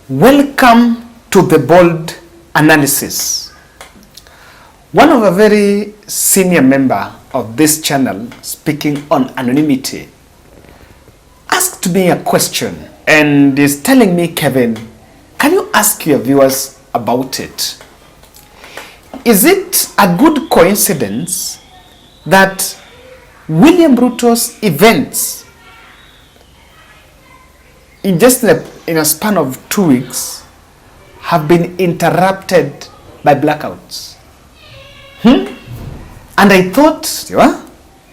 Welcome to the bold analysis. One of a very senior member of this channel, speaking on anonymity, asked me a question and is telling me, Kevin, can you ask your viewers about it? Is it a good coincidence that William Ruto's events in just in a span of 2 weeks have been interrupted by blackouts? And I thought,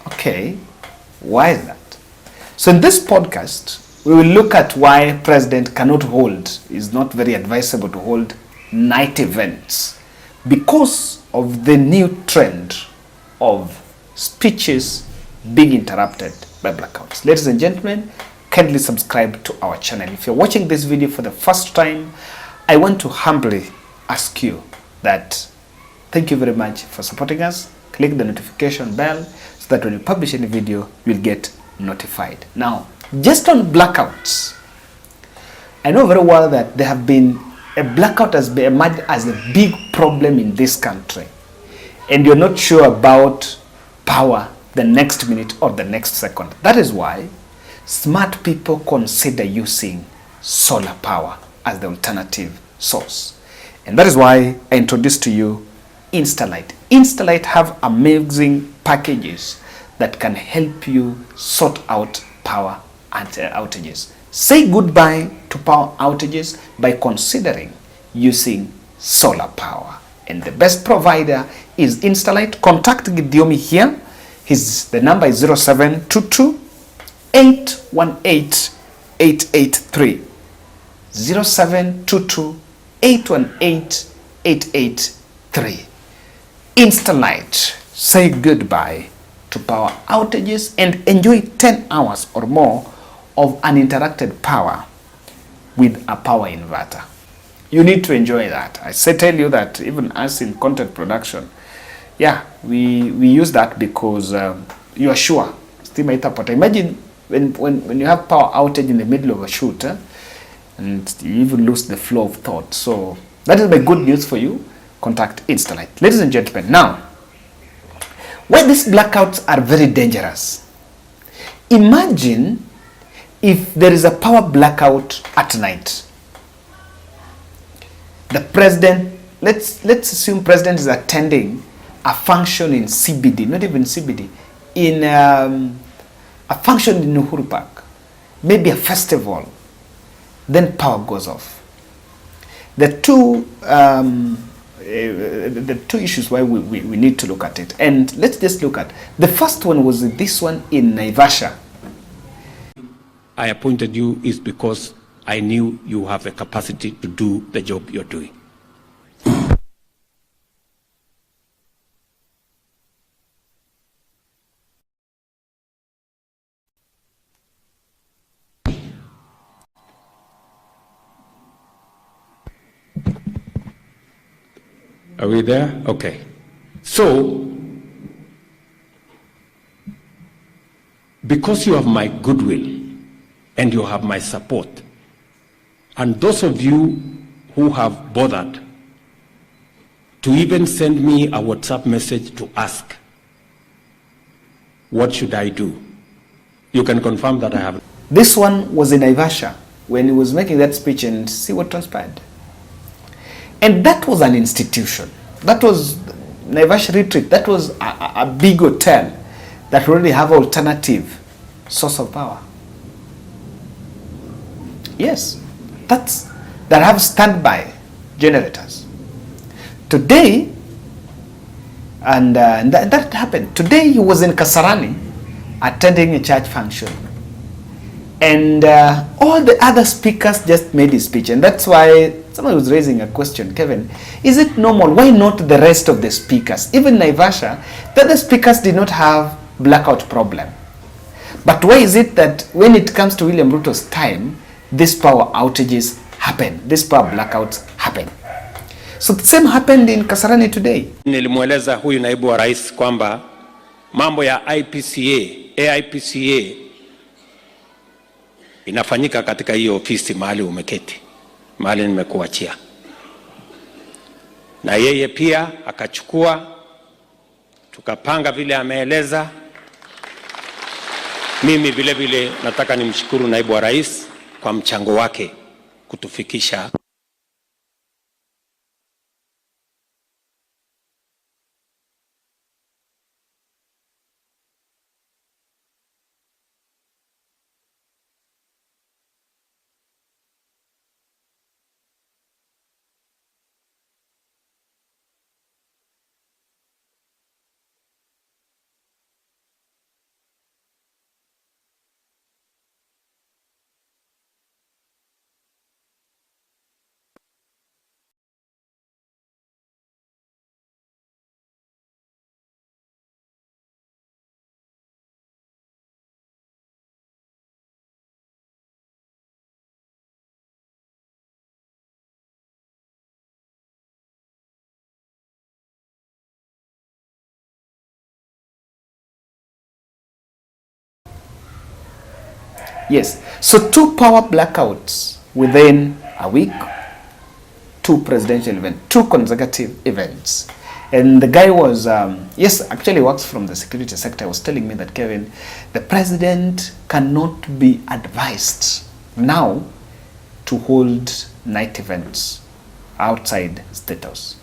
okay, why is that? So in this podcast, we will look at why President cannot hold, is not very advisable to hold night events because of the new trend of speeches being interrupted by blackouts. Ladies and gentlemen, kindly subscribe to our channel. If you're watching this video for the first time, I want to humbly ask you that thank you very much for supporting us. Click the notification bell so that when we publish any video, you'll get notified. Now, just on blackouts, I know very well that there have been a blackout has been emerged as a big problem in this country, and you're not sure about power the next minute or the next second. That is why smart people consider using solar power as the alternative source. And that is why I introduced to you InstaLight. InstaLight have amazing packages that can help you sort out power outages. Say goodbye to power outages by considering using solar power. And the best provider is InstaLight. Contact Gidiomi here. The number is 0722 818 883. 0722 818 883. InstaLight. Say goodbye to power outages and enjoy 10 hours or more of uninterrupted power with a power inverter. You need to enjoy that. I tell you that even us in content production, we use that because you are sure. Imagine when you have power outage in the middle of a shoot, and you even lose the flow of thought. So that is my good news for you. Contact InstaLight. Ladies and gentlemen, now, why these blackouts are very dangerous. Imagine if there is a power blackout at night. The president, let's assume president is attending a function in CBD, not even CBD, in a function in Uhuru Park, maybe a festival, then power goes off. The two issues why we need to look at it, and let's just look at the first one. Was this one in Naivasha. I appointed you is because I knew you have a capacity to do the job you're doing. Are we there? Okay. So, because you have my goodwill and you have my support, and those of you who have bothered to even send me a WhatsApp message to ask, what should I do? You can confirm that I have. This one was in Naivasha when he was making that speech, and see what transpired. And that was an institution. That was Naivasha Retreat. That was a big hotel that already have alternative source of power. Yes, that have standby generators. Today, and that happened. Today he was in Kasarani attending a church function. And all the other speakers just made his speech. And that's why somebody was raising a question, Kevin, is it normal? Why not the rest of the speakers? Even Naivasha, the other speakers did not have blackout problem. But why is it that when it comes to William Ruto's time, these power outages happen, these power blackouts happen? So the same happened in Kasarani today. Nilimweleza huyu naibu wa rais kwamba mambo ya AIPCA inafanyika katika hiyo ofisi mahali umeketi. mahali nimekuachia. Na yeye pia akachukua, tukapanga vile ameeleza. Mimi vile vile nataka nimshukuru naibu wa rais kwa mchango wake kutufikisha. Yes, so 2 power blackouts within a week, 2 presidential events, 2 consecutive events. And the guy was, yes, actually works from the security sector. Was telling me that, Kevin, the president cannot be advised now to hold night events outside State House,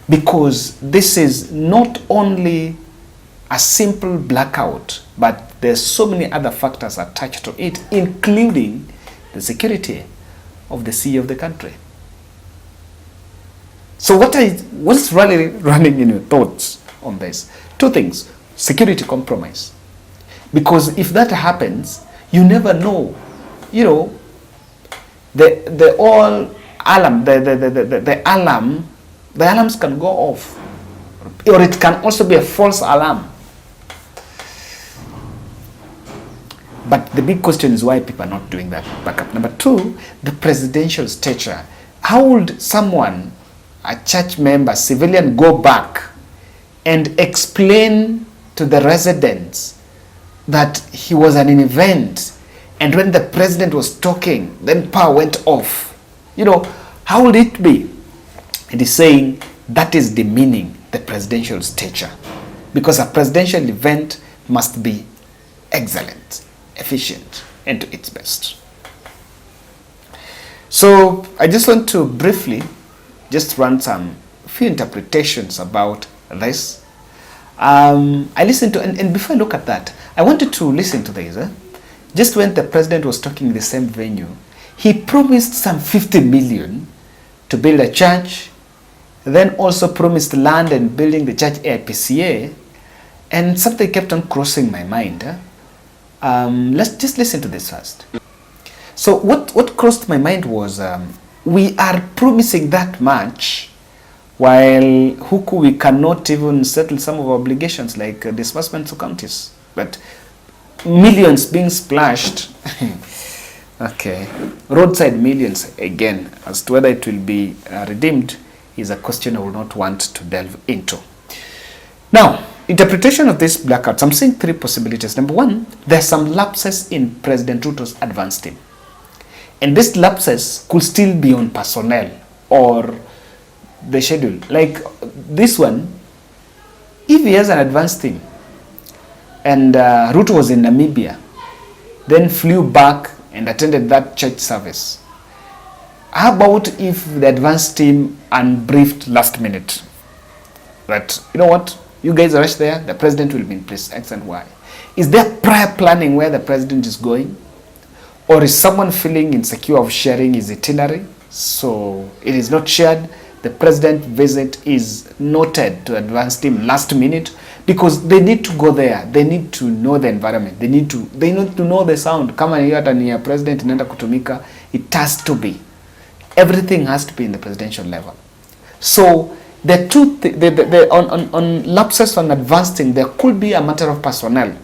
because this is not only a simple blackout, but there's so many other factors attached to it, including the security of the CEO of the country. So what's really running in your thoughts on this? 2 things. Security compromise. Because if that happens, you never know. You know, the all alarm, the alarms can go off. Or it can also be a false alarm. But the big question is why people are not doing that backup. Number 2, the presidential stature. How would someone, a church member, civilian, go back and explain to the residents that he was at an event, and when the president was talking, then power went off? You know, how would it be? It is saying that is demeaning the presidential stature, because a presidential event must be excellent, efficient, and to its best. So I just want to briefly just run some few interpretations about this. I listened to, and before I look at that, I wanted to listen to this. Just when the president was talking in the same venue, he promised some 50 million to build a church, then also promised land and building the church AIPCA, and something kept on crossing my mind. Let's just listen to this first. So what crossed my mind was, we are promising that much, while huku we cannot even settle some of our obligations like disbursements to counties, but millions being splashed. Okay, roadside millions again. As to whether it will be redeemed is a question I will not want to delve into. Now, interpretation of this blackouts, I'm seeing 3 possibilities. Number 1, there's some lapses in President Ruto's advance team. And these lapses could still be on personnel or the schedule. Like this one, if he has an advance team and Ruto was in Namibia, then flew back and attended that church service, how about if the advance team unbriefed last minute that, you know what, you guys rush there, the president will be in place, X and Y? Is there prior planning where the president is going? Or is someone feeling insecure of sharing his itinerary, so it is not shared? The president visit is noted to advance team last minute, because they need to go there, they need to know the environment, they need to know the sound. Kama hiyo hata ni ya president inaenda kutumika, it has to be, everything has to be in the presidential level. So the two on lapses on advancing, there could be a matter of personnel.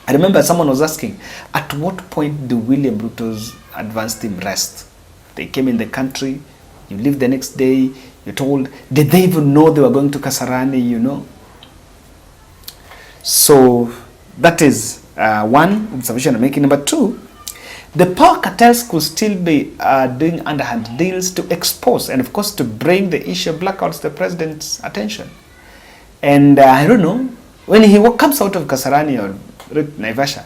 I remember someone was asking, at what point do William Ruto's advance team rest? They came in the country, you leave the next day, you're told, did they even know they were going to Kasarani, you know? So that is one observation I'm making. Number 2, the power cartels could still be doing underhand deals to expose and, of course, to bring the issue of blackouts to the president's attention. And I don't know, when he comes out of Kasarani or Naivasha,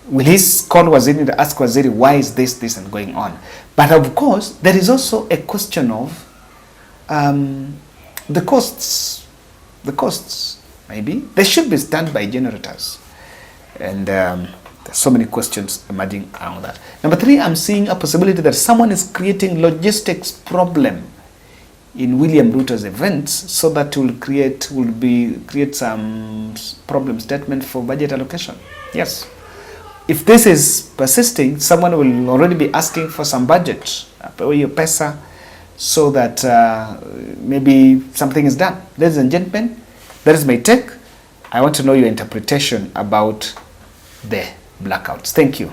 will he call Waziri to ask Waziri, why is this and going on? But of course, there is also a question of the costs. The costs, maybe. They should be standby generators. And there's so many questions emerging around that. Number 3, I'm seeing a possibility that someone is creating logistics problem in William Ruto's events so that will create some problem statement for budget allocation. Yes. If this is persisting, someone will already be asking for some budget, your pesa, so that maybe something is done. Ladies and gentlemen, that is my take. I want to know your interpretation about the blackouts. Thank you.